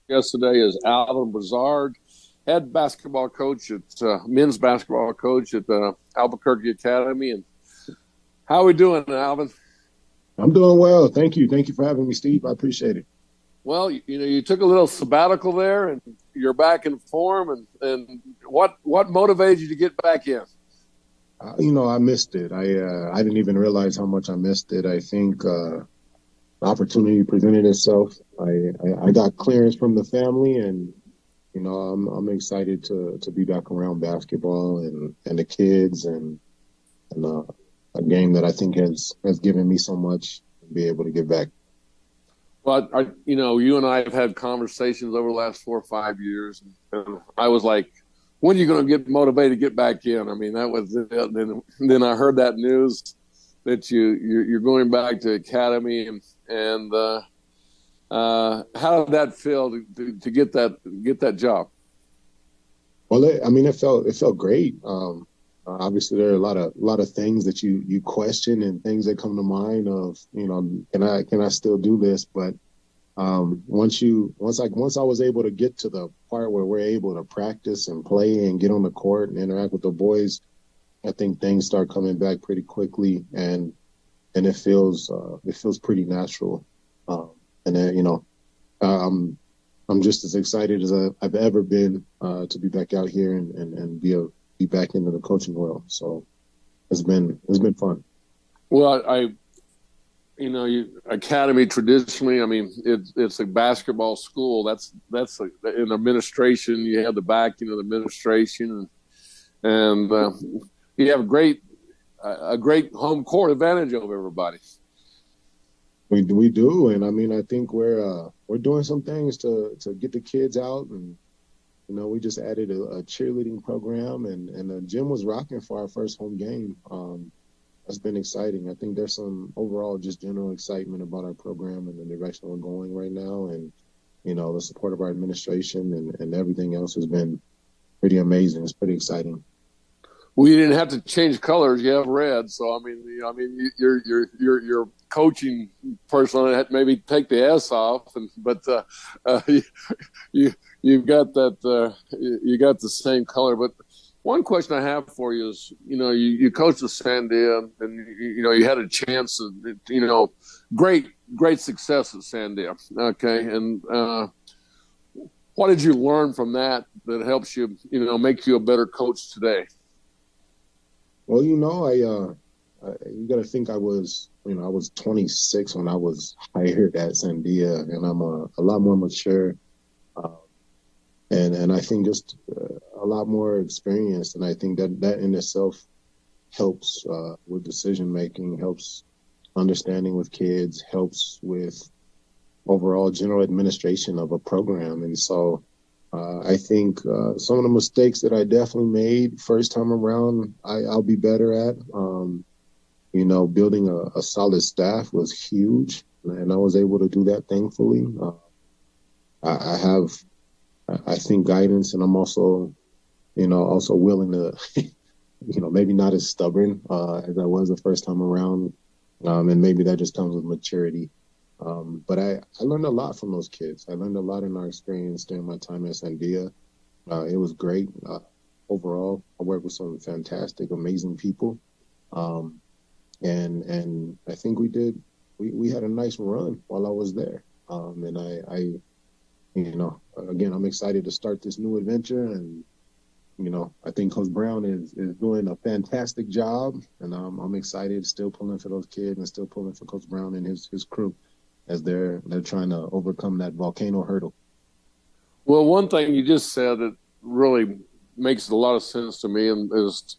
Guest today is Alvin Broussard, head basketball coach at men's basketball coach at the Albuquerque Academy. And how are we doing, Alvin? I'm doing well. Thank you. Thank you for having me, Steve. I appreciate it. Well, you took a little sabbatical there, and you're back in form. And what motivated you to get back in? I missed it. I didn't even realize how much I missed it. I think the opportunity presented itself. I got clearance from the family, and I'm excited to be back around basketball and the kids and a game that I think has given me so much to be able to get back. Well, you and I have had conversations over the last 4 or 5 years, and I was like, when are you going to get motivated to get back in? I mean, that was it. Then I heard that news that you're going back to Academy, and how did that feel to get that job? Well, it felt great. Obviously, there are a lot of things that you question and things that come to mind of, can I still do this? But once I was able to get to the part where we're able to practice and play and get on the court and interact with the boys, I think things start coming back pretty quickly, and it feels pretty natural. And then, I'm just as excited as I've ever been to be back out here and be back into the coaching world. So it's been fun. Well, Academy traditionally, I mean, it's a basketball school. That's in administration. You have the backing of the administration, and you have a great home court advantage over everybody. We do, and I think we're doing some things to get the kids out, and we just added a cheerleading program, and the gym was rocking for our first home game. That's been exciting. I think there's some overall just general excitement about our program and the direction we're going right now, and the support of our administration and everything else has been pretty amazing. It's pretty exciting. Well, you didn't have to change colors. You have red, so your coaching person had maybe take the S off, but you've got that. You got the same color. But one question I have for you is, you coached at Sandia, and you had a chance of, great success at Sandia. Okay, and what did you learn from that helps you, make you a better coach today? Well, you got to think I was 26 when I was hired at Sandia, and I'm a lot more mature, and I think just a lot more experienced, and I think that in itself helps with decision making, helps understanding with kids, helps with overall general administration of a program, and so. I think some of the mistakes that I definitely made first time around, I'll be better at. Building a solid staff was huge, and I was able to do that thankfully. I have, I think, guidance, and I'm also willing to, maybe not as stubborn as I was the first time around, and maybe that just comes with maturity. But I learned a lot from those kids. I learned a lot in our experience during my time at Sandia. It was great. Overall, I worked with some fantastic, amazing people. And I think we had a nice run while I was there. And again, I'm excited to start this new adventure, and I think Coach Brown is doing a fantastic job, and I'm excited, still pulling for those kids and still pulling for Coach Brown and his crew as they're trying to overcome that volcano hurdle. Well, one thing you just said that really makes a lot of sense to me and is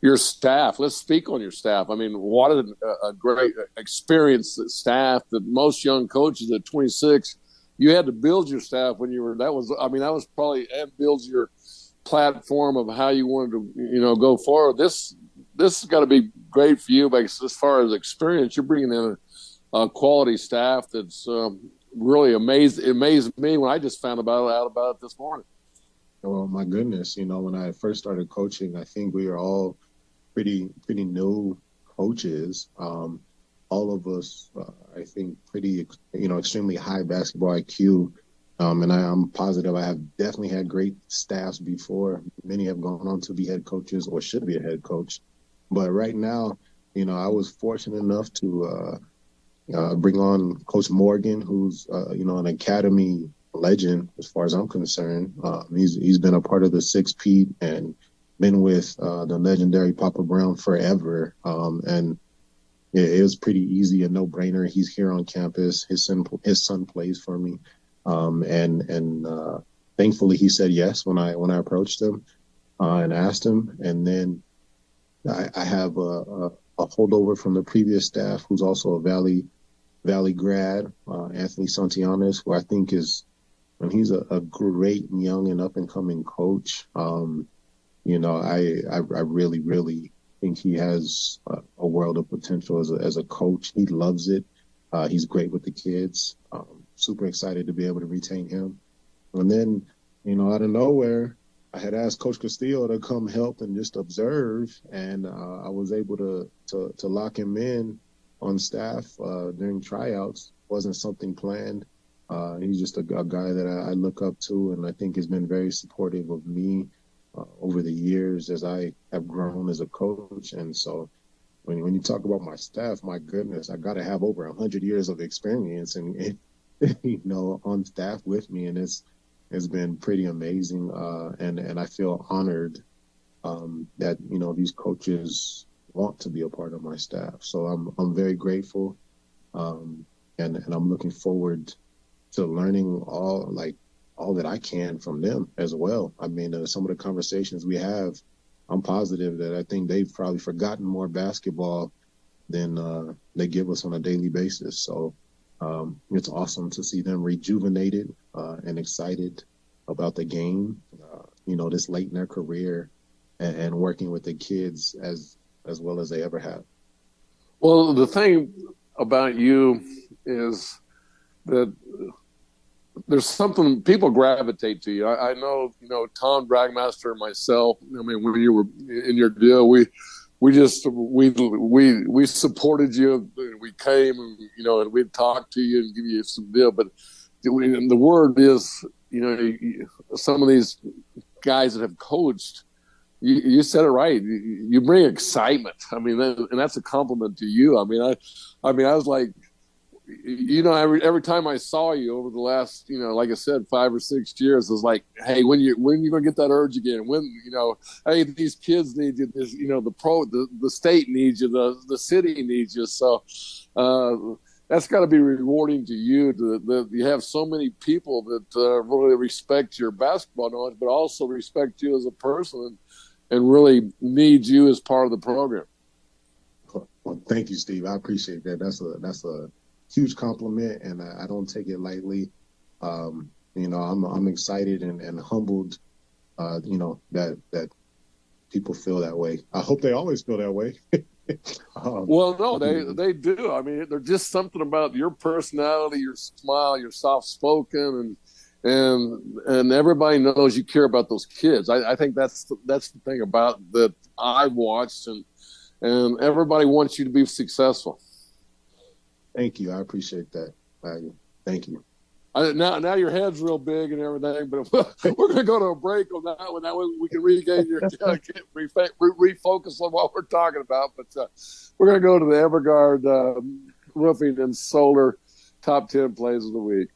your staff. Let's speak on your staff. I mean, what a great experienced staff that most young coaches at 26, you had to build your staff when you were, that was probably, that builds your platform of how you wanted to, go forward. This has got to be great for you, because as far as experience, you're bringing in a quality staff that's really amazed. It amazed me when I just found out about it this morning. Oh my goodness! When I first started coaching, I think we were all pretty new coaches. All of us, I think, pretty extremely high basketball IQ. And I'm positive I have definitely had great staffs before. Many have gone on to be head coaches or should be a head coach. But right now, I was fortunate enough to bring on Coach Morgan, who's, an academy legend as far as I'm concerned. He's been a part of the 6-Peat and been with the legendary Papa Brown forever. And it was pretty easy, a no-brainer. He's here on campus. His son plays for me. And thankfully he said yes when I approached him and asked him. And then I have a holdover from the previous staff who's also a Valley grad, Anthony Santianes, who I think he's a great young and up and coming coach. I really, really think he has a world of potential as a coach. He loves it. He's great with the kids. Super excited to be able to retain him. And then, out of nowhere, I had asked Coach Castillo to come help and just observe, and I was able to lock him in on staff during tryouts. Wasn't something planned. He's just a guy that I look up to, and I think has been very supportive of me over the years as I have grown as a coach. And so when you talk about my staff, my goodness, I got to have over 100 years of experience and on staff with me, and it's been pretty amazing. And I feel honored that these coaches want to be a part of my staff. So I'm very grateful, and I'm looking forward to learning all that I can from them as well. I mean, some of the conversations we have, I'm positive that I think they've probably forgotten more basketball than they give us on a daily basis. So it's awesome to see them rejuvenated and excited about the game, this late in their career, and working with the kids as well as they ever have. Well, the thing about you is that there's something, people gravitate to you. I know, Tom Bragmaster and myself, I mean, when you were in your deal, we supported you. We came and we'd talk to you and give you some deal. But the word is, some of these guys that have coached, you said it right. You bring excitement. I mean, and that's a compliment to you. I mean, I was like, every time I saw you over the last, like I said, 5 or 6 years, it was like, hey, when you gonna get that urge again? When, hey, these kids need you. This, the state needs you. The city needs you. So that's got to be rewarding to you. That you have so many people that really respect your basketball knowledge, but also respect you as a person and really need you as part of the program. Well, thank you, Steve. I appreciate that. That's a huge compliment, and I don't take it lightly. I'm excited and humbled, that people feel that way. I hope they always feel that way. Well, no, they do. I mean, there's just something about your personality, your smile, you're soft-spoken, and everybody knows you care about those kids. I think that's the thing about that I've watched, and everybody wants you to be successful. Thank you. I appreciate that. Thank you. Now your head's real big and everything, but we're going to go to a break on that one. That way we can regain your refocus on what we're talking about. But we're going to go to the Everguard Roofing and Solar Top 10 Plays of the Week.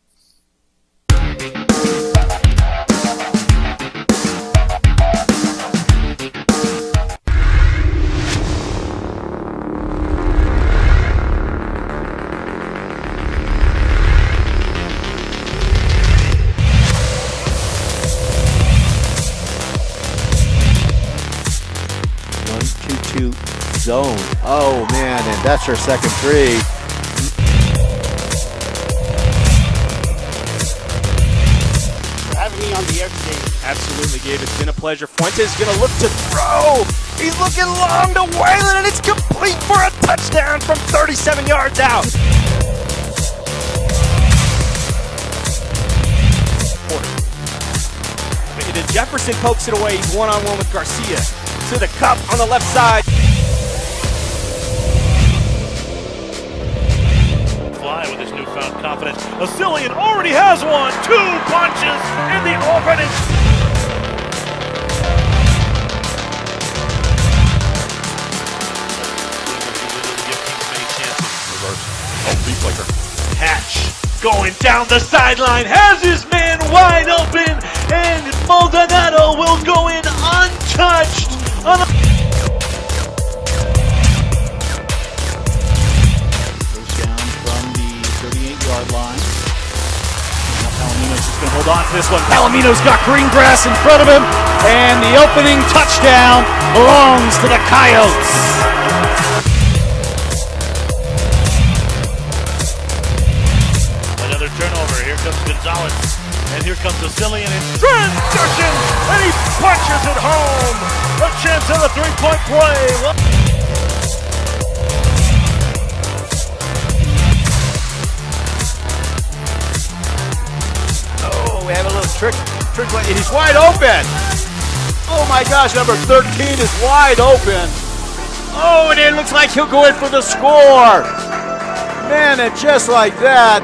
zone. Oh, man, and that's her second three. For having me on the air today. Absolutely, Gabe. It's been a pleasure. Fuentes going to look to throw. He's looking long to Whalen, and it's complete for a touchdown from 37 yards out. Jefferson pokes it away. He's one-on-one with Garcia. To the cup on the left side. Fly with his newfound confidence. Asilian already has one. 2 punches in the opening. Hatch going down the sideline, has his man wide open, and Maldonado will go in untouched. Goes down from the 38-yard line. Now Palomino's just going to hold on to this one. Palomino's got green grass in front of him, and the opening touchdown belongs to the Coyotes. Turnover. Here comes Gonzalez. And here comes Asilian in transition. And he punches it home. A chance at a 3-point play. Oh, we have a little trick play. He's wide open. Oh my gosh, number 13 is wide open. Oh, and it looks like he'll go in for the score. Man, and just like that.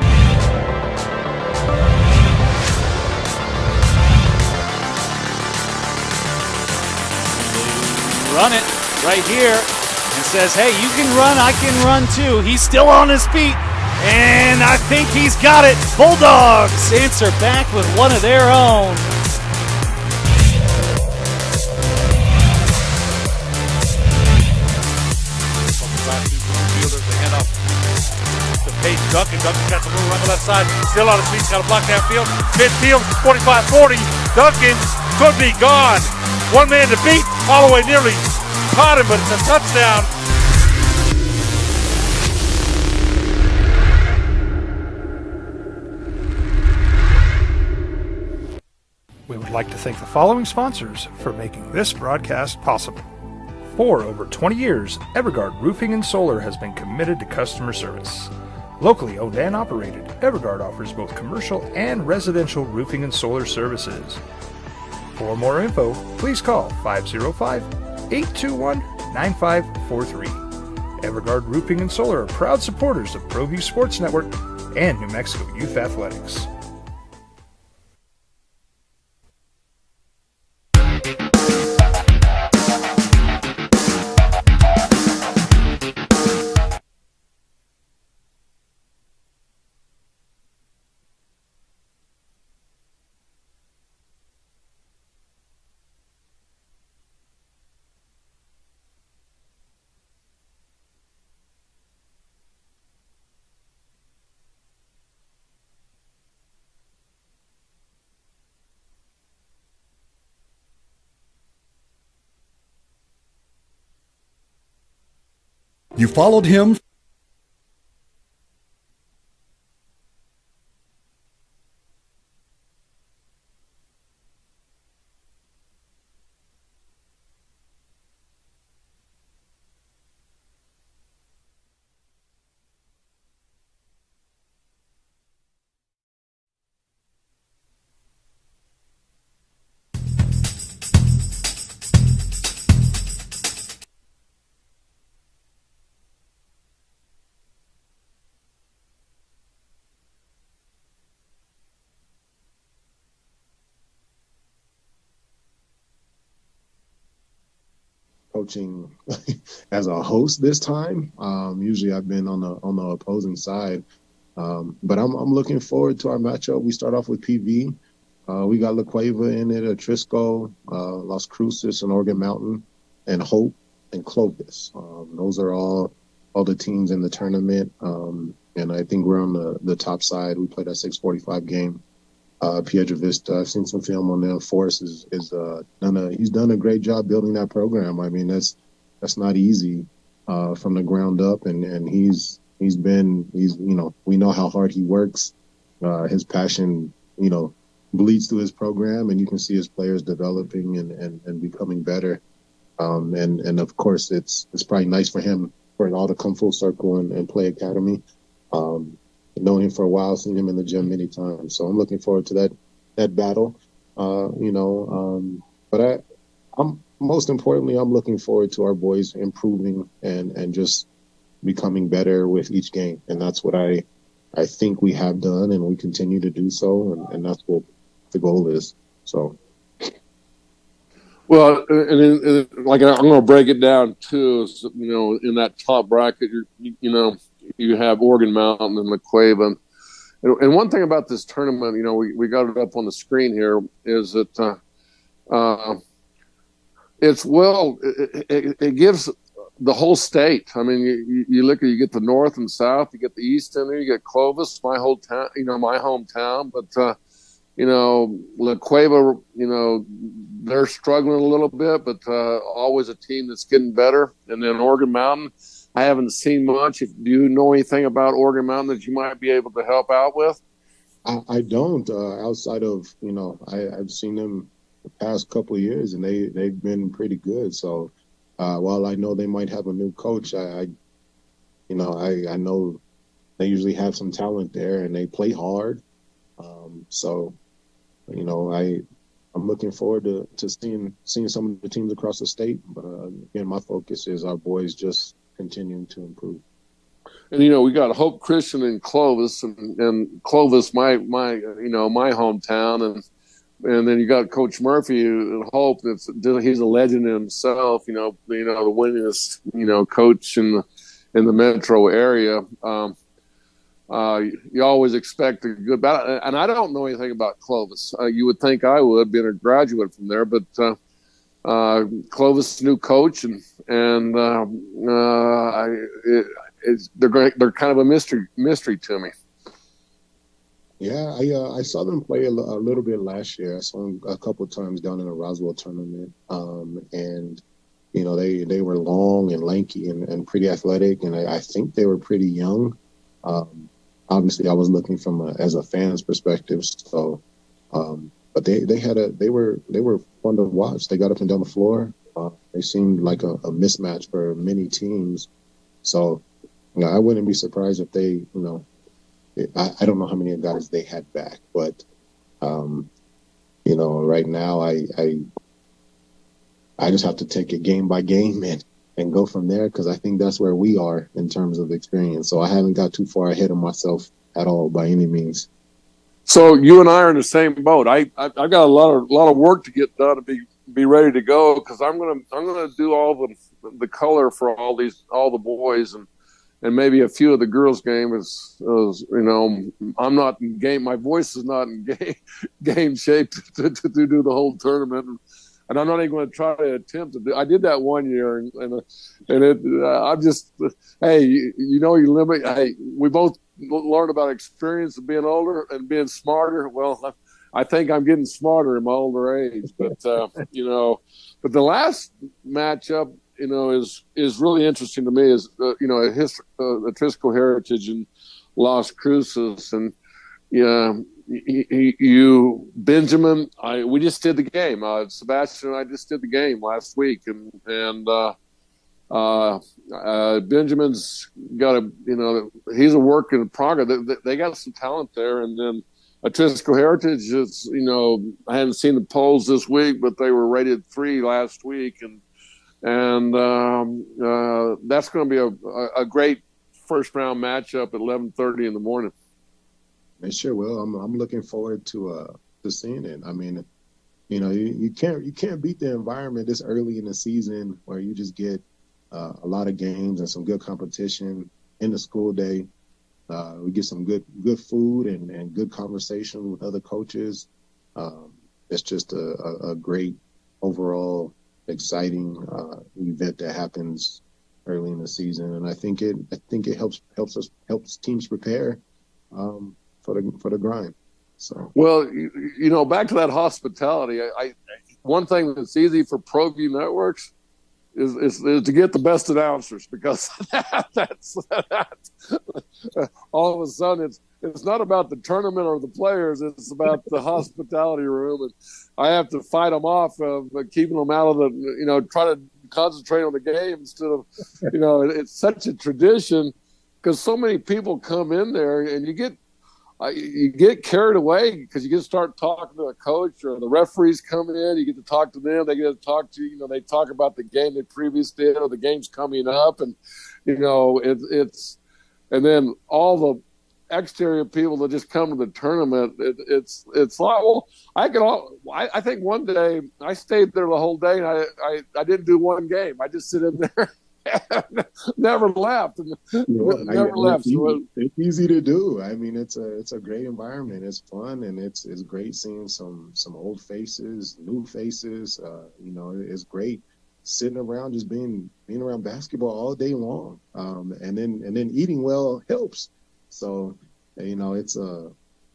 Run it right here and says, hey, you can run, I can run too. He's still on his feet, and I think he's got it. Bulldogs answer back with one of their own. Peyton Duncan. Duncan got the move on the left side. Still on his feet. Got a block downfield. Midfield, 45-40. Duncan could be gone. One man to beat. Holloway nearly caught him, but it's a touchdown. We would like to thank the following sponsors for making this broadcast possible. For over 20 years, Evergard Roofing and Solar has been committed to customer service. Locally owned and operated, Evergard offers both commercial and residential roofing and solar services. For more info, please call 505-821-9543. Evergard Roofing and Solar are proud supporters of ProView Sports Network and New Mexico Youth Athletics. You followed him. Coaching as a host this time. Usually I've been on the opposing side, but I'm looking forward to our matchup. We start off with PV. We got La Cueva in it, Atrisco, Las Cruces, and Organ Mountain, and Hope and Clovis. Those are all the teams in the tournament, and I think we're on the top side. We played that 6:45 game. Piedra Vista, I've seen some film on them. Forrest he's done a great job building that program. I mean, that's not easy. from the ground up, and we know how hard he works. His passion, bleeds through his program, and you can see his players developing and becoming better. And of course, it's probably nice for him for it all to come full circle and play academy. Known him for a while, seen him in the gym many times, so I'm looking forward to that battle. But I'm most importantly, I'm looking forward to our boys improving and just becoming better with each game, and that's what I think we have done, and we continue to do so, and that's what the goal is. So. Well, and like I'm going to break it down too. In that top bracket, you have Oregon Mountain and La Cueva. And one thing about this tournament, we got it up on the screen here, is that it gives the whole state. I mean, you look at, you get the north and south, you get the east in there, you get Clovis, my whole town, my hometown, but La Cueva, they're struggling a little bit, but always a team that's getting better. And then Oregon Mountain, I haven't seen much. Do you know anything about Oregon Mountain that you might be able to help out with? I don't. Outside of I've seen them the past couple of years, and they've been pretty good. So while I know they might have a new coach, I know they usually have some talent there, and they play hard. So I'm looking forward to seeing some of the teams across the state. But again, my focus is our boys just continuing to improve. And we got Hope Christian in Clovis, and Clovis, my hometown, and then you got Coach Murphy at Hope. He's a legend in himself. The winningest coach in the metro area. You always expect a good battle, and I don't know anything about Clovis. You would think I would, being a graduate from there, but Clovis' new coach, and they're kind of a mystery to me. Yeah, I saw them play a little bit last year. I saw them a couple of times down in the Roswell tournament, and they were long and lanky and pretty athletic, and I think they were pretty young. Obviously, I was looking as a fan's perspective. So, but they were fun to watch. They got up and down the floor. They seemed like a mismatch for many teams. So, I wouldn't be surprised if they, I don't know how many guys they had back, but right now I just have to take it game by game and go from there, because I think that's where we are in terms of experience. So I haven't got too far ahead of myself at all by any means. So you and I are in the same boat. I've got a lot of work to get done to be ready to go, because I'm gonna do all the color for all the boys and maybe a few of the girls' game is I'm not in game. My voice is not in game shape to do the whole tournament. And I'm not even going to try to attempt to do. I did that one year, and I'm just, hey, you limit. Hey, we both learned about experience of being older and being smarter. Well, I think I'm getting smarter in my older age, but but the last matchup, is really interesting to me. Is Atrisco Heritage and Las Cruces, and you Benjamin, we just did the game. Sebastian and I just did the game last week, and Benjamin's got he's a work in progress. They got some talent there, and then Atrisco Heritage is I hadn't seen the polls this week, but they were rated 3 last week, and that's going to be a great first round matchup at 11:30 in the morning. It sure will. I'm looking forward to seeing it. I mean, you can't beat the environment this early in the season, where you just get a lot of games and some good competition in the school day. We get some good food and good conversation with other coaches. It's just a great overall exciting event that happens early in the season, and I think it helps teams prepare for the grind. So, well, back to that hospitality. One thing that's easy for ProView Networks, is to get the best announcers, because that's all of a sudden it's not about the tournament or the players. It's about the hospitality room, and I have to fight them off of keeping them out of the, try to concentrate on the game instead of, it's such a tradition, because so many people come in there and you get carried away because you get to start talking to a coach, or the referees come in, you get to talk to them, they get to talk to you, they talk about the game they previously did or the game's coming up, and it's and then all the exterior people that just come to the tournament, it's like, well, I think one day I stayed there the whole day, and I didn't do one game. I just sit in there. Never left. Never left. It's easy to do. I mean, it's a great environment. It's fun, and it's great seeing some old faces, new faces. It's great sitting around, just being around basketball all day long. And then eating well helps. So, it's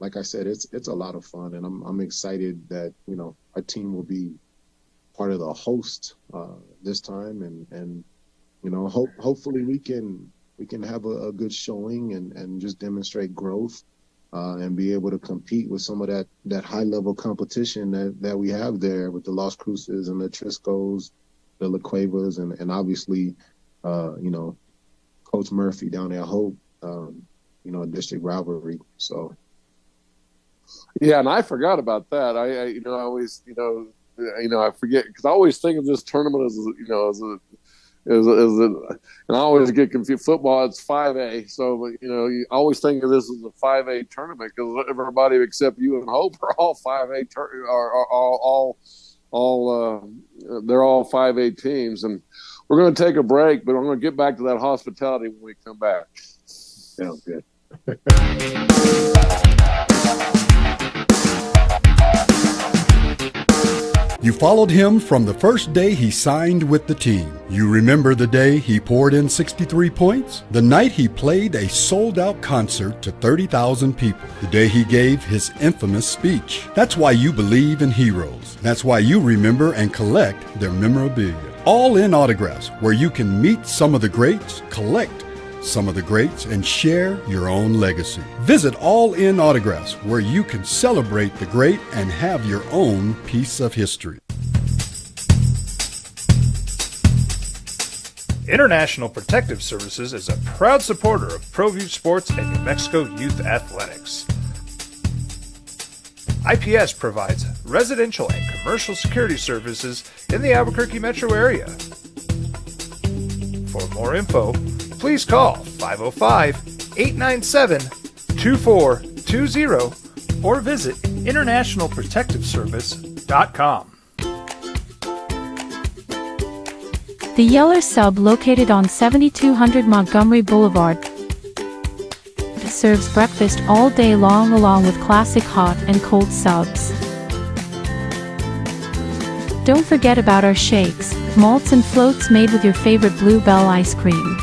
like I said, it's a lot of fun, and I'm excited that our team will be part of the host this time, and hopefully we can have a good showing and just demonstrate growth and be able to compete with some of that high level competition that we have there with the Las Cruces and the Triscos, the La Cuevas, and obviously, Coach Murphy down there, Hope, a district rivalry. So. Yeah, and I forgot about that. I always, I forget, because I always think of this tournament as and I always get confused. Football, it's 5A, so you always think of this as a 5A tournament, because everybody except you and Hope are all 5A, they're all 5A teams. And we're going to take a break, but I'm going to get back to that hospitality when we come back. Sounds good. You followed him from the first day he signed with the team. You remember the day he poured in 63 points? The night he played a sold-out concert to 30,000 people. The day he gave his infamous speech. That's why you believe in heroes. That's why you remember and collect their memorabilia. All in Autographs, where you can meet some of the greats, collect some of the greats, and share your own legacy. Visit All In Autographs, where you can celebrate the great and have your own piece of history. International Protective Services is a proud supporter of ProView Sports and New Mexico Youth Athletics. IPS provides residential and commercial security services in the Albuquerque metro area. For more info, please call 505-897-2420 or visit internationalprotectiveservice.com. The Yeller Sub, located on 7200 Montgomery Boulevard, serves breakfast all day long along with classic hot and cold subs. Don't forget about our shakes, malts and floats made with your favorite Bluebell ice cream.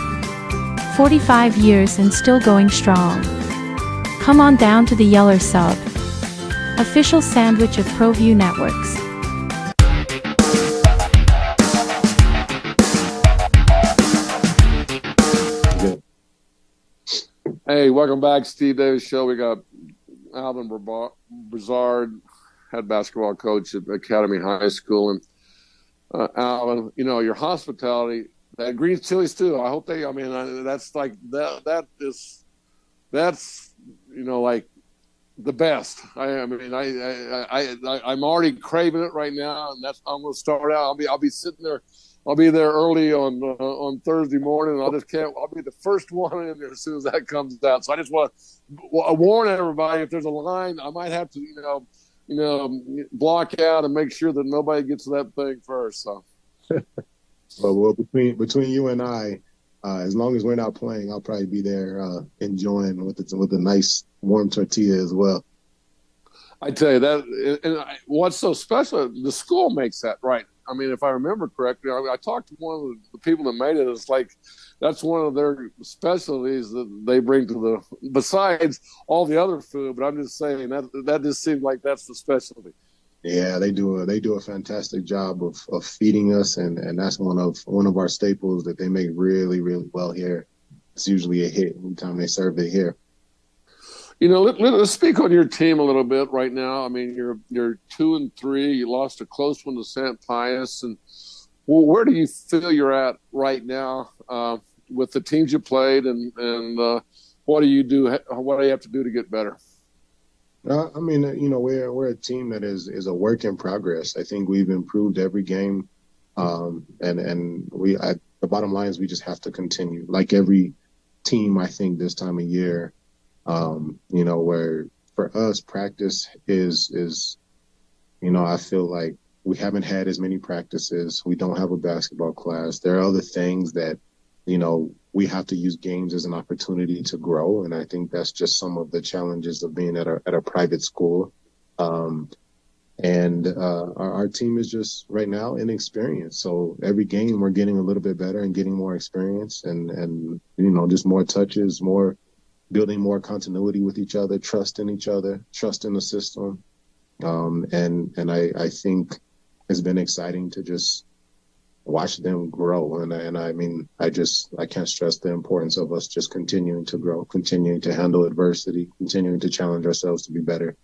45 years and still going strong. Come on down to the Yeller Sub, official sandwich of ProView Networks. Hey, welcome back, Steve Davis Show. We got Alvin Broussard, head basketball coach at Academy High School. And Alvin, your hospitality, that green chili stew, I hope that's like, that's like the best. I'm already craving it right now, and I'm going to start out. I'll be sitting there. I'll be there early on Thursday morning, and I'll be the first one in there as soon as that comes out. So I just want to warn everybody, if there's a line, I might have to, block out and make sure that nobody gets to that thing first. So. Well, between you and I, as long as we're not playing, I'll probably be there enjoying with a nice warm tortilla as well. I tell you that, and what's so special, the school makes that right. I mean, if I remember correctly, I talked to one of the people that made it. It's like that's one of their specialties that they bring to besides all the other food. But I'm just saying that just seems like that's the specialty. Yeah, they do a fantastic job of feeding us, and that's one of our staples that they make really, really well here. It's usually a hit anytime they serve it here. Let's speak on your team a little bit right now. I mean, you're 2-3. You lost a close one to St. Pius, and where do you feel you're at right now with the teams you played, and what do you do? What do you have to do to get better? I mean, we're a team that is a work in progress. I think we've improved every game, and the bottom line is we just have to continue. Like every team, I think this time of year, where for us practice is I feel like we haven't had as many practices. We don't have a basketball class. There are other things that we have to use games as an opportunity to grow. And I think that's just some of the challenges of being at a private school. Our team is just right now inexperienced. So every game we're getting a little bit better and getting more experience and just more touches, more building more continuity with each other, trust in each other, trust in the system. I think it's been exciting to just watch them grow. I can't stress the importance of us just continuing to grow, continuing to handle adversity, continuing to challenge ourselves to be better.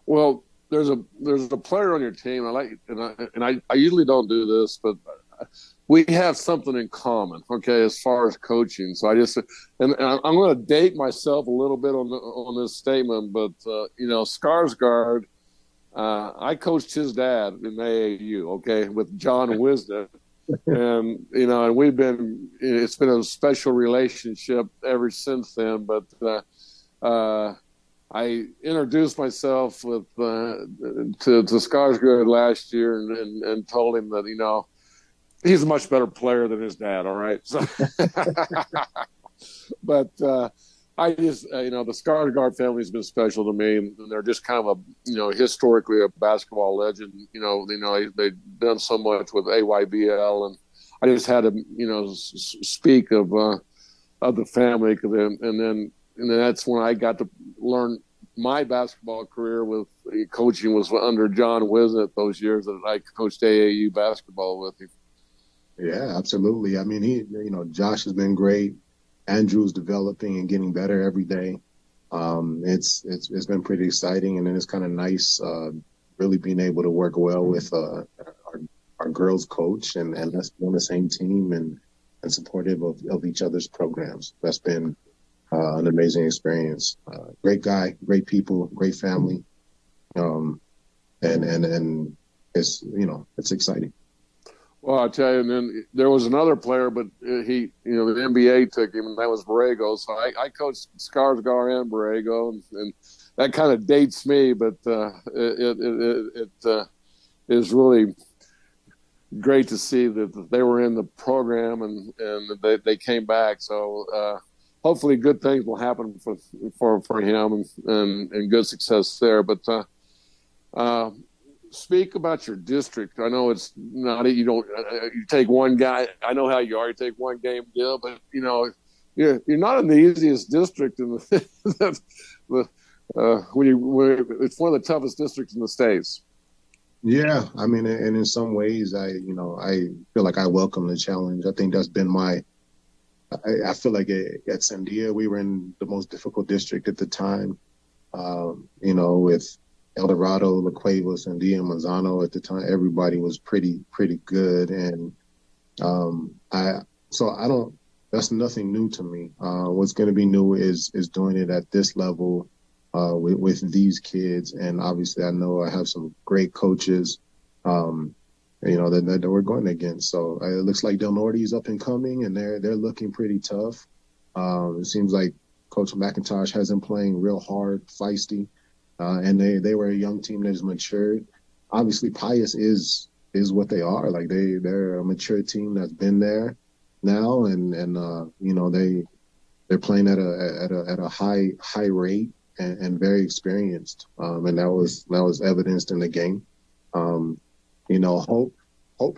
Well, there's a player on your team. I usually don't do this, but we have something in common. Okay, as far as coaching. So I'm going to date myself a little bit on this statement, but Skarsgård. I coached his dad in AAU, okay, with John Wisdom. And it's been a special relationship ever since then. But I introduced myself to Skarsgård last year and told him that, he's a much better player than his dad, all right? So, but I just, the Skarsgård family has been special to me, and they're just kind of historically a basketball legend. They've done so much with AYBL, and I just had to, speak of the family, and then that's when I got to learn my basketball career with coaching was under John Wisnett those years that I coached AAU basketball with him. Yeah, absolutely. I mean, Josh has been great. Andrew's developing and getting better every day. It's been pretty exciting, and then it's kind of nice really being able to work well with our girls coach and us on the same team and supportive of each other's programs. That's been an amazing experience. Great guy, great people, great family, and it's it's exciting. Well, I'll tell you, and then there was another player, but the NBA took him, and that was Borrego. So I coached Skarsgård and Borrego, and that kind of dates me, but it is really great to see that they were in the program and they came back. So hopefully good things will happen for him and good success there. But speak about your district. I know it's not you don't you take one guy. I know how you are. You take one game deal, but you're not in the easiest district in the it's one of the toughest districts in the States. Yeah, I mean, and in some ways, I feel like I welcome the challenge. I think that's been I feel like at Sandia we were in the most difficult district at the time. With El Dorado, La Cuevas, and Manzano at the time, everybody was pretty good, and that's nothing new to me. What's going to be new is doing it at this level with these kids, and obviously I know I have some great coaches, that we're going against. So it looks like Del Norte is up and coming, and they're looking pretty tough. It seems like Coach McIntosh has them playing real hard, feisty. And they were a young team that has matured. Obviously, Pius is what they are. Like they're a mature team that's been there now, and they're playing at a high rate and very experienced. And that was evidenced in the game. Hope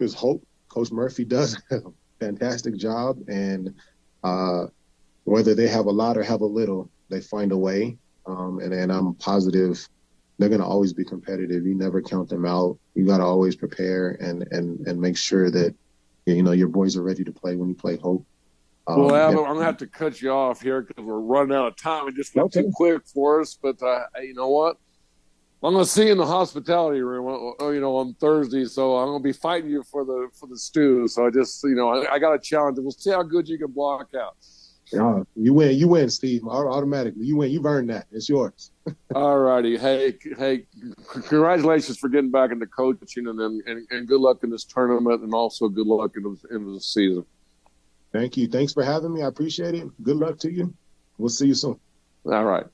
is hope. Coach Murphy does a fantastic job, and whether they have a lot or have a little, they find a way. And I'm positive they're going to always be competitive. You never count them out. You got to always prepare and make sure that, you know, your boys are ready to play when you play Hope. Well, Alvin, I'm going to have to cut you off here because we're running out of time. It just went too quick for us. But you know what? I'm going to see you in the hospitality room, you know, on Thursday. So I'm going to be fighting you for the stew. So I just, you know, I got a challenge. We'll see how good you can block out. Yeah, you win, Steve. Automatically, you win. You've earned that. It's yours. All righty. Hey, congratulations for getting back into coaching, and good luck in this tournament, and also good luck in the season. Thank you. Thanks for having me. I appreciate it. Good luck to you. We'll see you soon. All right.